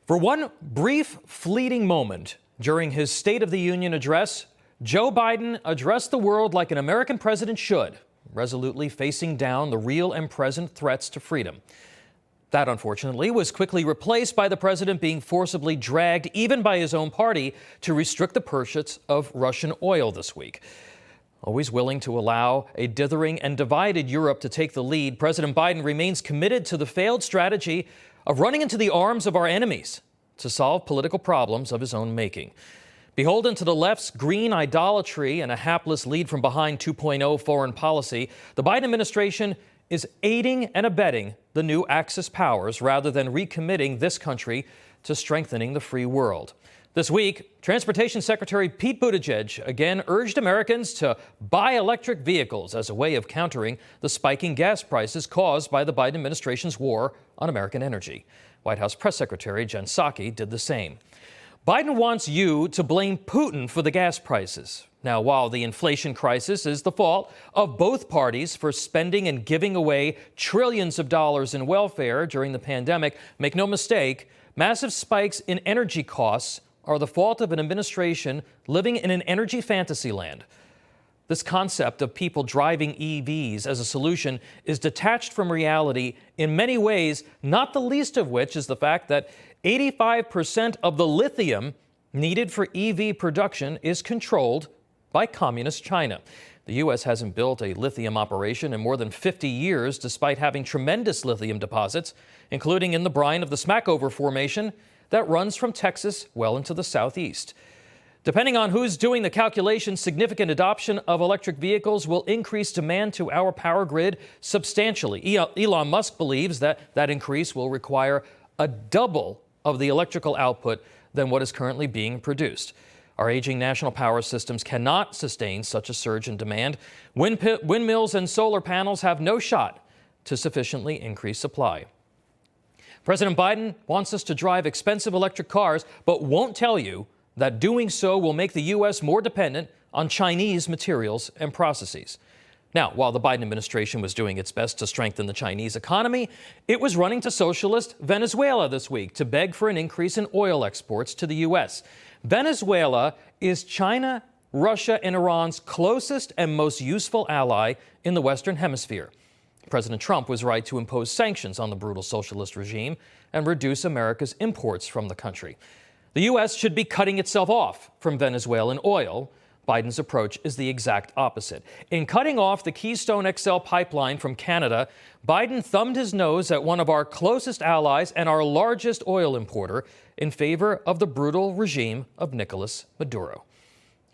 For one brief, fleeting moment during his State of the Union address, Joe Biden addressed the world like an American president should, resolutely facing down the real and present threats to freedom. That, unfortunately, was quickly replaced by the president being forcibly dragged, even by his own party, to restrict the purchase of Russian oil this week. Always willing to allow a dithering and divided Europe to take the lead, President Biden remains committed to the failed strategy of running into the arms of our enemies to solve political problems of his own making. Beholden to the left's green idolatry and a hapless lead from behind 2.0 foreign policy, the Biden administration is aiding and abetting the new Axis powers rather than recommitting this country to strengthening the free world. This week, Transportation Secretary Pete Buttigieg again urged Americans to buy electric vehicles as a way of countering the spiking gas prices caused by the Biden administration's war on American energy. White House Press Secretary Jen Psaki did the same. Biden wants you to blame Putin for the gas prices. Now, while the inflation crisis is the fault of both parties for spending and giving away trillions of dollars in welfare during the pandemic, make no mistake, massive spikes in energy costs are the fault of an administration living in an energy fantasy land. This concept of people driving EVs as a solution is detached from reality in many ways, not the least of which is the fact that 85% of the lithium needed for EV production is controlled by communist China. The U.S. hasn't built a lithium operation in more than 50 years, despite having tremendous lithium deposits, including in the brine of the Smackover Formation that runs from Texas well into the southeast. Depending on who's doing the calculations, significant adoption of electric vehicles will increase demand to our power grid substantially. Elon Musk believes that that increase will require a double of the electrical output than what is currently being produced. Our aging national power systems cannot sustain such a surge in demand. Windmills and solar panels have no shot to sufficiently increase supply. President Biden wants us to drive expensive electric cars, but won't tell you that doing so will make the U.S. more dependent on Chinese materials and processes. Now, while the Biden administration was doing its best to strengthen the Chinese economy, it was running to socialist Venezuela this week to beg for an increase in oil exports to the U.S. Venezuela is China, Russia, and Iran's closest and most useful ally in the Western Hemisphere. President Trump was right to impose sanctions on the brutal socialist regime and reduce America's imports from the country. The U.S. should be cutting itself off from Venezuelan oil. Biden's approach is the exact opposite. In cutting off the Keystone XL pipeline from Canada, Biden thumbed his nose at one of our closest allies and our largest oil importer in favor of the brutal regime of Nicolas Maduro.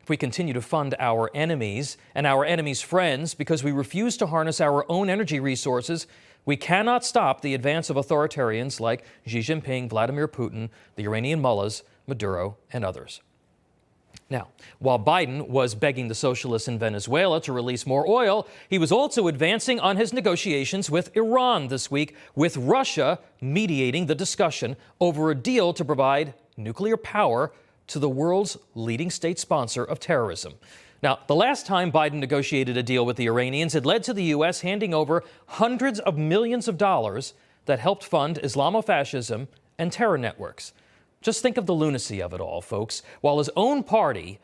If we continue to fund our enemies and our enemies' friends because we refuse to harness our own energy resources, we cannot stop the advance of authoritarians like Xi Jinping, Vladimir Putin, the Iranian mullahs, Maduro, and others. Now, while Biden was begging the socialists in Venezuela to release more oil, he was also advancing on his negotiations with Iran this week, with Russia mediating the discussion over a deal to provide nuclear power to the world's leading state sponsor of terrorism. Now, the last time Biden negotiated a deal with the Iranians, it led to the U.S. handing over hundreds of millions of dollars that helped fund Islamofascism and terror networks. Just think of the lunacy of it all, folks. While his own party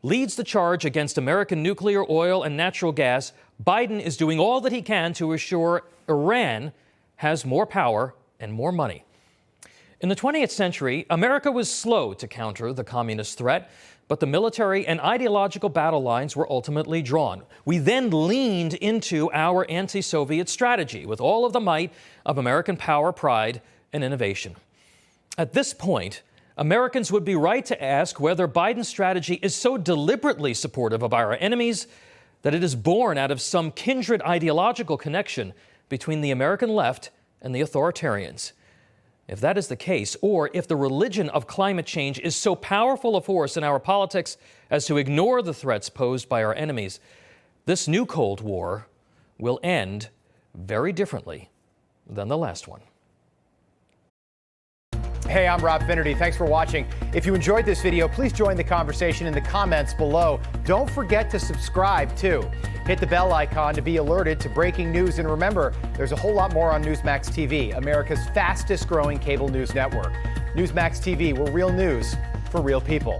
leads the charge against American nuclear, oil, and natural gas, Biden is doing all that he can to assure Iran has more power and more money. In the 20th century, America was slow to counter the communist threat, but the military and ideological battle lines were ultimately drawn. We then leaned into our anti-Soviet strategy with all of the might of American power, pride, and innovation. At this point, Americans would be right to ask whether Biden's strategy is so deliberately supportive of our enemies that it is born out of some kindred ideological connection between the American left and the authoritarians. If that is the case, or if the religion of climate change is so powerful a force in our politics as to ignore the threats posed by our enemies, this new Cold War will end very differently than the last one. Hey, I'm Rob Finnerty. Thanks for watching. If you enjoyed this video, please join the conversation in the comments below. Don't forget to subscribe, too. Hit the bell icon to be alerted to breaking news. And remember, there's a whole lot more on Newsmax TV, America's fastest growing cable news network. Newsmax TV, where real news for real people.